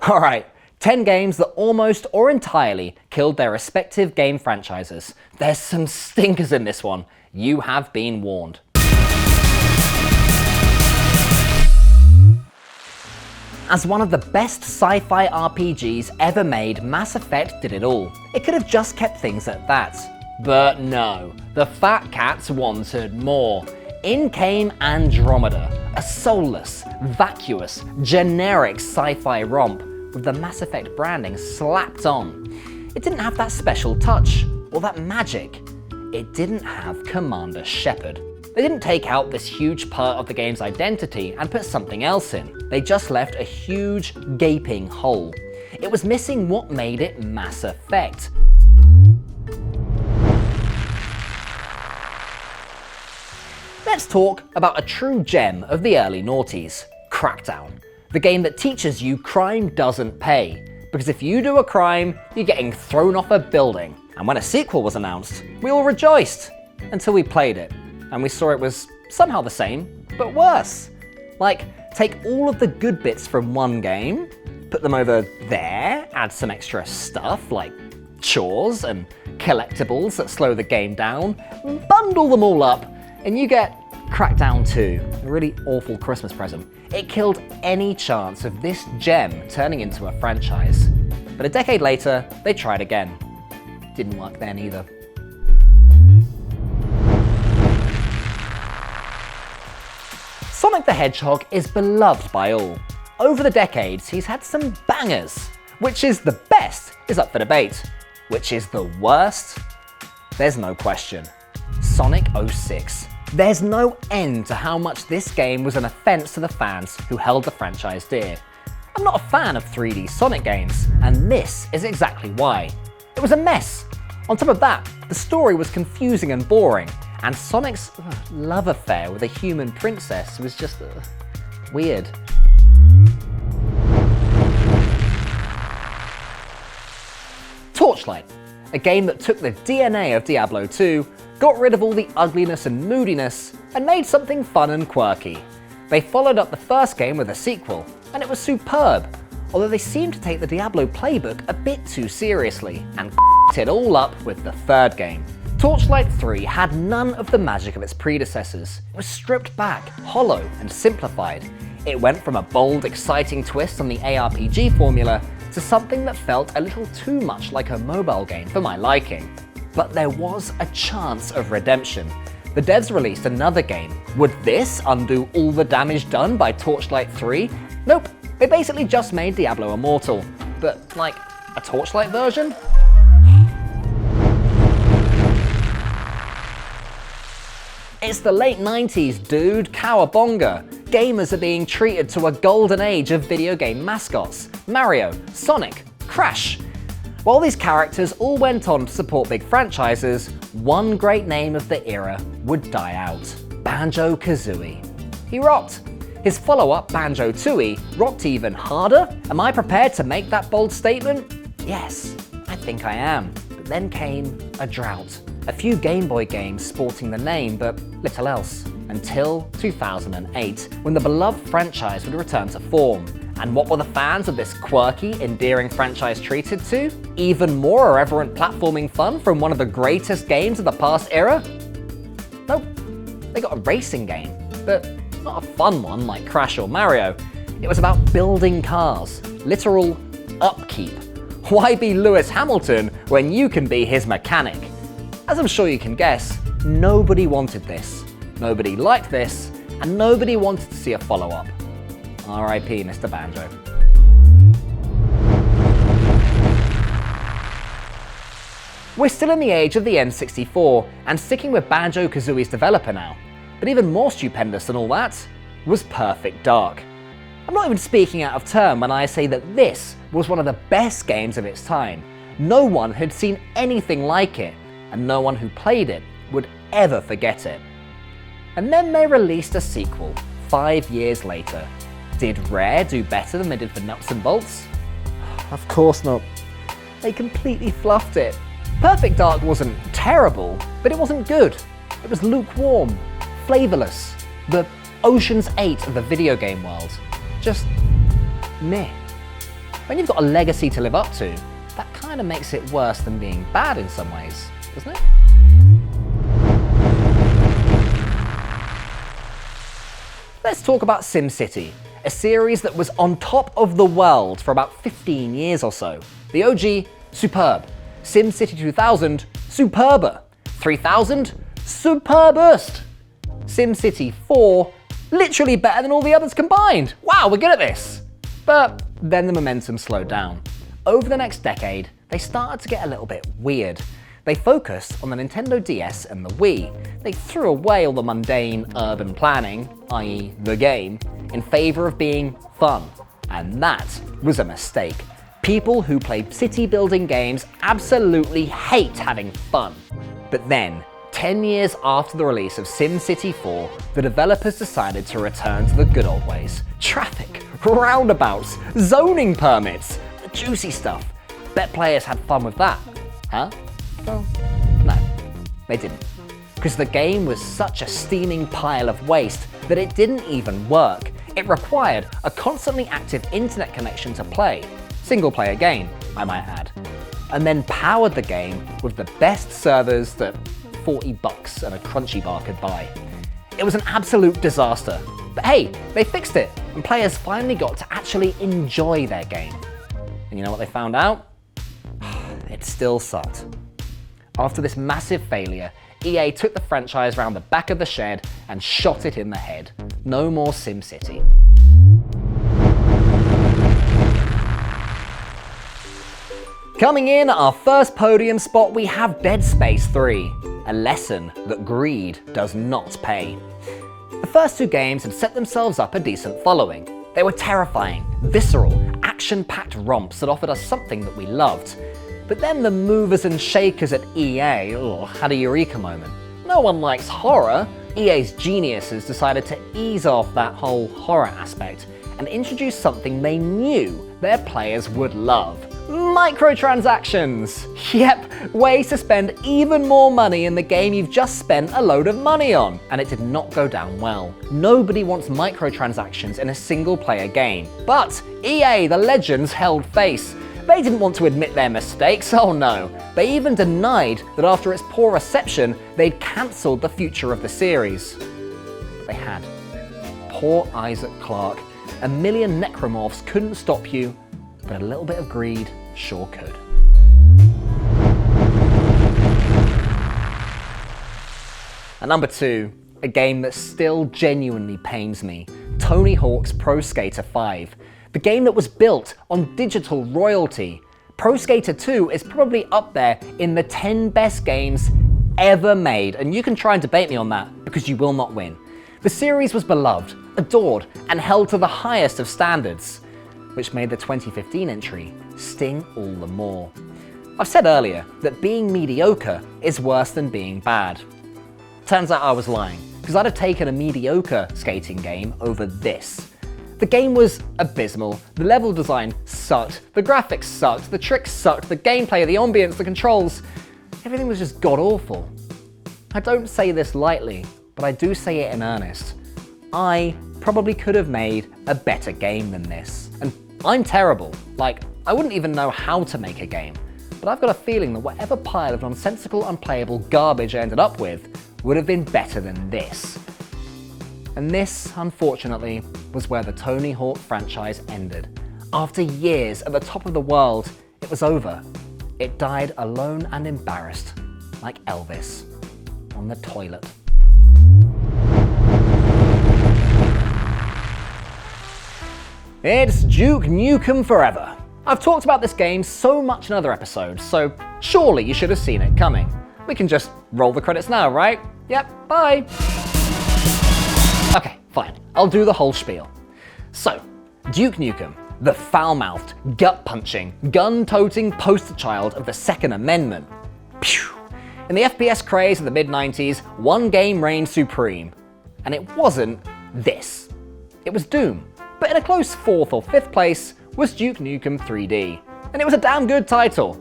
Alright, 10 games that almost or entirely killed their respective game franchises. There's some stinkers in this one. You have been warned. As one of the best sci-fi RPGs ever made, Mass Effect did it all. It could have just kept things at that. But no, the fat cats wanted more. In came Andromeda, a soulless, vacuous, generic sci-fi romp with the Mass Effect branding slapped on. It didn't have that special touch, or that magic. It didn't have Commander Shepard. They didn't take out this huge part of the game's identity and put something else in. They just left a huge, gaping hole. It was missing what made it Mass Effect. Let's talk about a true gem of the early noughties, Crackdown. The game that teaches you crime doesn't pay. Because if you do a crime, you're getting thrown off a building. And when a sequel was announced, we all rejoiced. Until we played it, and we saw it was somehow the same, but worse. Like, take all of the good bits from one game, put them over there, add some extra stuff like chores and collectibles that slow the game down, bundle them all up, and you get Crackdown 2, a really awful Christmas present. It killed any chance of this gem turning into a franchise. But a decade later, they tried again. Didn't work then either. Sonic the Hedgehog is beloved by all. Over the decades, he's had some bangers. Which is the best is up for debate. Which is the worst? There's no question. Sonic 06. There's no end to how much this game was an offense to the fans who held the franchise dear. I'm not a fan of 3D Sonic games, and this is exactly why. It was a mess. On top of that, the story was confusing and boring, and Sonic's love affair with a human princess was just weird. Torchlight, a game that took the DNA of Diablo 2, got rid of all the ugliness and moodiness, and made something fun and quirky. They followed up the first game with a sequel, and it was superb, although they seemed to take the Diablo playbook a bit too seriously, and it all up with the third game. Torchlight 3 had none of the magic of its predecessors. It was stripped back, hollow, and simplified. It went from a bold, exciting twist on the ARPG formula to something that felt a little too much like a mobile game for my liking. But there was a chance of redemption. The devs released another game. Would this undo all the damage done by Torchlight 3? Nope, they basically just made Diablo Immortal. But, like, a Torchlight version? It's the late 90s, dude, cowabunga. Gamers are being treated to a golden age of video game mascots. Mario, Sonic, Crash. While these characters all went on to support big franchises, one great name of the era would die out. Banjo-Kazooie. He rocked. His follow-up, Banjo-Tooie, rocked even harder. Am I prepared to make that bold statement? Yes, I think I am. But then came a drought. A few Game Boy games sporting the name, but little else. Until 2008, when the beloved franchise would return to form. And what were the fans of this quirky, endearing franchise treated to? Even more irreverent platforming fun from one of the greatest games of the past era? Nope, they got a racing game, but not a fun one like Crash or Mario. It was about building cars, literal upkeep. Why be Lewis Hamilton when you can be his mechanic? As I'm sure you can guess, nobody wanted this, nobody liked this, and nobody wanted to see a follow-up. R.I.P. Mr. Banjo. We're still in the age of the N64, and sticking with Banjo-Kazooie's developer now. But even more stupendous than all that was Perfect Dark. I'm not even speaking out of turn when I say that this was one of the best games of its time. No one had seen anything like it, and no one who played it would ever forget it. And then they released a sequel 5 years later. Did Rare do better than they did for Nuts and Bolts? Of course not. They completely fluffed it. Perfect Dark wasn't terrible, but it wasn't good. It was lukewarm, flavourless, the Ocean's 8 of the video game world. Just meh. When you've got a legacy to live up to, that kind of makes it worse than being bad in some ways, doesn't it? Let's talk about SimCity, a series that was on top of the world for about 15 years or so. The OG, superb. SimCity 2000, superber. 3000, superbest. SimCity 4, literally better than all the others combined. Wow, we're good at this. But then the momentum slowed down. Over the next decade, they started to get a little bit weird. They focused on the Nintendo DS and the Wii. They threw away all the mundane urban planning, i.e. the game, in favour of being fun. And that was a mistake. People who play city building games absolutely hate having fun. But then, 10 years after the release of SimCity 4, the developers decided to return to the good old ways. Traffic, roundabouts, zoning permits, the juicy stuff. Bet players had fun with that, huh? Well, no, they didn't. Because the game was such a steaming pile of waste that it didn't even work. It required a constantly active internet connection to play. Single player game, I might add. And then powered the game with the best servers that $40 and a crunchy bar could buy. It was an absolute disaster. But hey, they fixed it, and players finally got to actually enjoy their game. And you know what they found out? It still sucked. After this massive failure, EA took the franchise round the back of the shed and shot it in the head. No more SimCity. Coming in at our first podium spot, we have Dead Space 3, a lesson that greed does not pay. The first two games had set themselves up a decent following. They were terrifying, visceral, action-packed romps that offered us something that we loved. But then the movers and shakers at EA had a eureka moment. No one likes horror. EA's geniuses decided to ease off that whole horror aspect and introduce something they knew their players would love. Microtransactions! Yep, ways to spend even more money in the game you've just spent a load of money on. And it did not go down well. Nobody wants microtransactions in a single player game. But EA, the legends, held face. They didn't want to admit their mistakes, oh no. They even denied that after its poor reception, they'd cancelled the future of the series. But they had. Poor Isaac Clarke. A million necromorphs couldn't stop you, but a little bit of greed sure could. At number 2, a game that still genuinely pains me, Tony Hawk's Pro Skater 5. The game that was built on digital royalty. Pro Skater 2 is probably up there in the 10 best games ever made, and you can try and debate me on that because you will not win. The series was beloved, adored, and held to the highest of standards, which made the 2015 entry sting all the more. I've said earlier that being mediocre is worse than being bad. Turns out I was lying, because I'd have taken a mediocre skating game over this. The game was abysmal, the level design sucked, the graphics sucked, the tricks sucked, the gameplay, the ambience, the controls, everything was just god-awful. I don't say this lightly, but I do say it in earnest. I probably could have made a better game than this. And I'm terrible. Like, I wouldn't even know how to make a game. But I've got a feeling that whatever pile of nonsensical, unplayable garbage I ended up with would have been better than this. And this, unfortunately, was where the Tony Hawk franchise ended. After years at the top of the world, it was over. It died alone and embarrassed, like Elvis, on the toilet. It's Duke Nukem Forever. I've talked about this game so much in other episodes, so surely you should have seen it coming. We can just roll the credits now, right? Yep, bye. Okay, fine. I'll do the whole spiel. So, Duke Nukem, the foul-mouthed, gut-punching, gun-toting poster child of the Second Amendment. Pew! In the FPS craze of the mid-90s, one game reigned supreme. And it wasn't this. It was Doom. But in a close 4th or 5th place was Duke Nukem 3D. And it was a damn good title.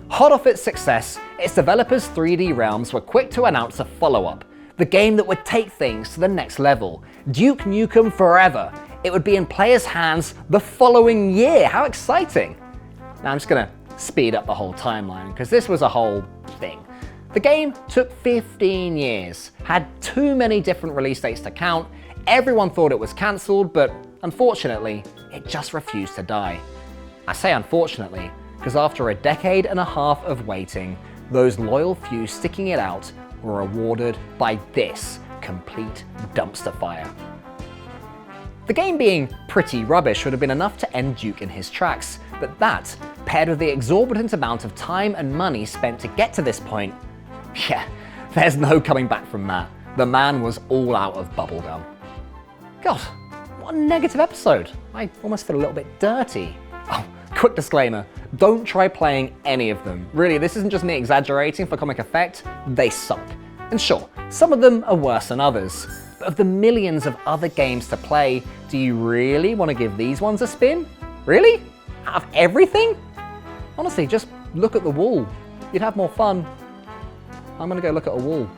Hot off its success, its developers 3D Realms were quick to announce a follow-up, the game that would take things to the next level, Duke Nukem Forever. it would be in players' hands the following year. How exciting! Now I'm just gonna speed up the whole timeline because this was a whole thing. The game took 15 years, had too many different release dates to count, everyone thought it was cancelled, but unfortunately, it just refused to die. I say unfortunately, because after a decade and a half of waiting, those loyal few sticking it out were rewarded by this complete dumpster fire. The game being pretty rubbish would have been enough to end Duke in his tracks, but that, paired with the exorbitant amount of time and money spent to get to this point, yeah, there's no coming back from that. The man was all out of bubblegum. God, what a negative episode. I almost feel a little bit dirty. Oh, quick disclaimer, don't try playing any of them. Really, this isn't just me exaggerating for comic effect, they suck. And sure, some of them are worse than others, but of the millions of other games to play, do you really want to give these ones a spin? Really? Out of everything? Honestly, just look at the wall. You'd have more fun. I'm gonna go look at a wall.